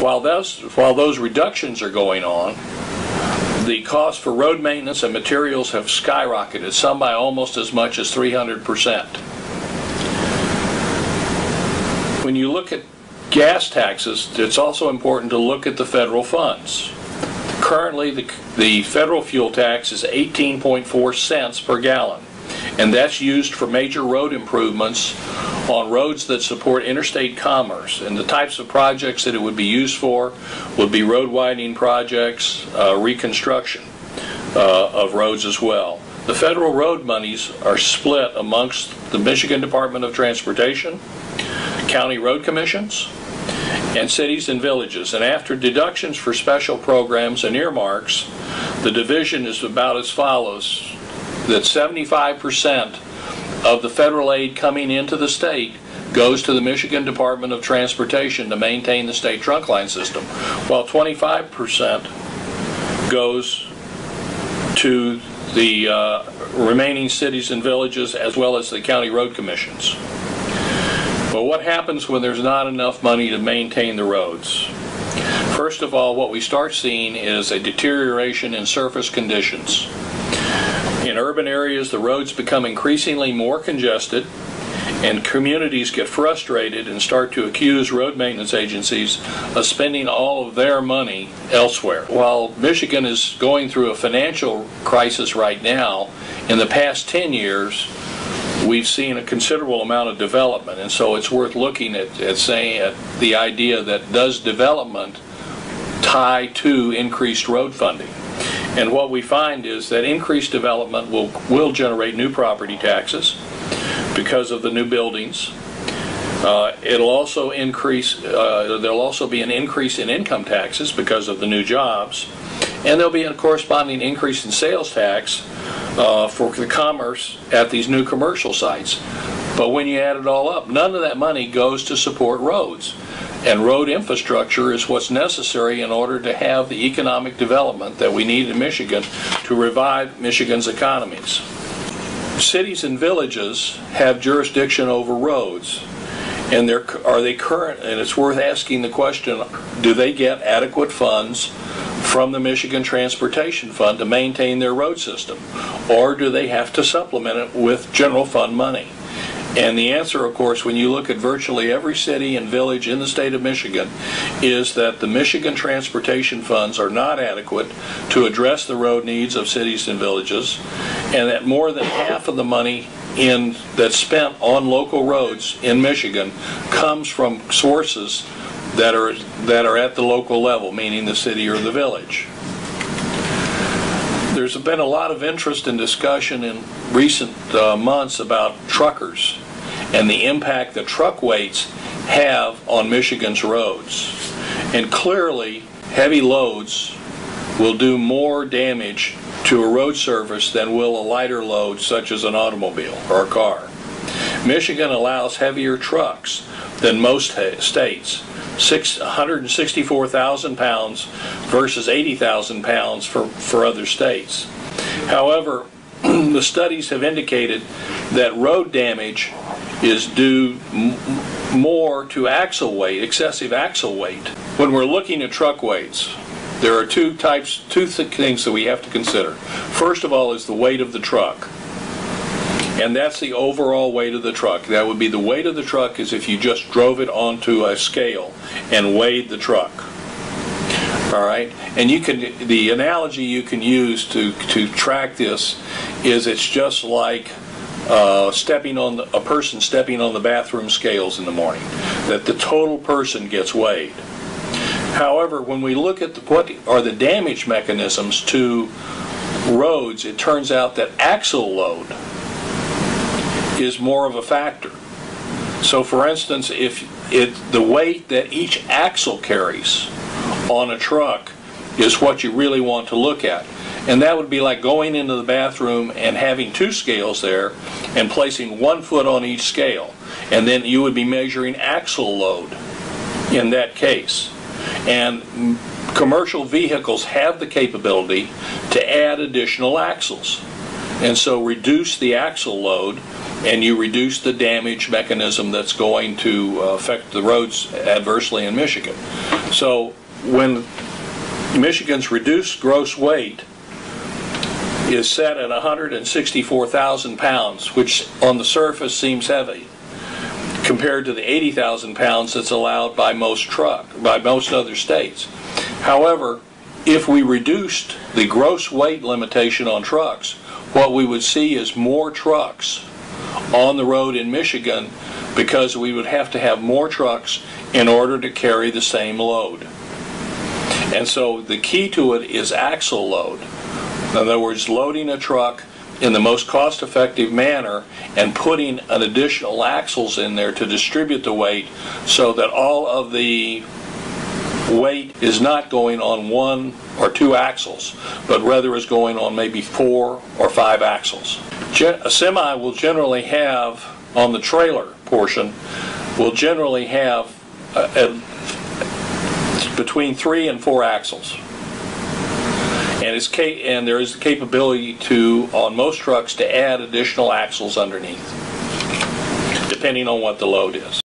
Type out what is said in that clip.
While those reductions are going on, the cost for road maintenance and materials have skyrocketed, some by almost as much as 300%. When you look at gas taxes, it's also important to look at the federal funds. Currently, the federal fuel tax is 18.4 cents per gallon, and that's used for major road improvements on roads that support interstate commerce. And the types of projects that it would be used for would be road widening projects, reconstruction of roads as well. The federal road monies are split amongst the Michigan Department of Transportation, county road commissions, and cities and villages. And after deductions for special programs and earmarks, the division is about as follows: that 75% of the federal aid coming into the state goes to the Michigan Department of Transportation to maintain the state trunk line system, while 25% goes to the remaining cities and villages as well as the county road commissions. But what happens when there's not enough money to maintain the roads? First of all, what we start seeing is a deterioration in surface conditions. In urban areas, the roads become increasingly more congested, and communities get frustrated and start to accuse road maintenance agencies of spending all of their money elsewhere. While Michigan is going through a financial crisis right now, in the past 10 years, we've seen a considerable amount of development, and so it's worth looking at the idea that does development tie to increased road funding. And what we find is that increased development will generate new property taxes because of the new buildings. It'll also increase, there'll also be an increase in income taxes because of the new jobs, and there'll be a corresponding increase in sales tax for the commerce at these new commercial sites. But when you add it all up, none of that money goes to support roads. And road infrastructure is what's necessary in order to have the economic development that we need in Michigan to revive Michigan's economies. Cities and villages have jurisdiction over roads, and are they current? And it's worth asking the question: do they get adequate funds from the Michigan Transportation Fund to maintain their road system, or do they have to supplement it with general fund money? And the answer, of course, when you look at virtually every city and village in the state of Michigan, is that the Michigan Transportation Funds are not adequate to address the road needs of cities and villages, and that more than half of the money that's spent on local roads in Michigan comes from sources that are at the local level, meaning the city or the village. There's been a lot of interest and discussion in recent months about truckers and the impact that truck weights have on Michigan's roads. And clearly, heavy loads will do more damage to a road surface than will a lighter load such as an automobile or a car. Michigan allows heavier trucks than most states. 164,000 pounds versus 80,000 pounds for other states. However, the studies have indicated that road damage is due more to axle weight, excessive axle weight. When we're looking at truck weights, there are two things that we have to consider. First of all is the weight of the truck. And that's the overall weight of the truck. That would be the weight of the truck as if you just drove it onto a scale and weighed the truck. All right? And the analogy you can use to track this is it's just like a person stepping on the bathroom scales in the morning, that the total person gets weighed. However, when we look at what are the damage mechanisms to roads, it turns out that axle load is more of a factor. So for instance, if the weight that each axle carries on a truck is what you really want to look at. And that would be like going into the bathroom and having two scales there and placing 1 foot on each scale. And then you would be measuring axle load in that case. And commercial vehicles have the capability to add additional axles. and so reduce the axle load, and you reduce the damage mechanism that's going to affect the roads adversely in Michigan. So when Michigan's reduced gross weight is set at 164,000 pounds, which on the surface seems heavy, compared to the 80,000 pounds that's allowed by most other states. However, if we reduced the gross weight limitation on trucks, what we would see is more trucks on the road in Michigan, because we would have to have more trucks in order to carry the same load. And so the key to it is axle load. In other words, loading a truck in the most cost-effective manner and putting an additional axles in there to distribute the weight, so that all of the weight is not going on 1 or 2 axles, but rather is going on maybe 4 or 5 axles. A semi will generally have, on the trailer portion, will generally have between 3 and 4 axles. And there is the capability to, on most trucks, to add additional axles underneath, depending on what the load is.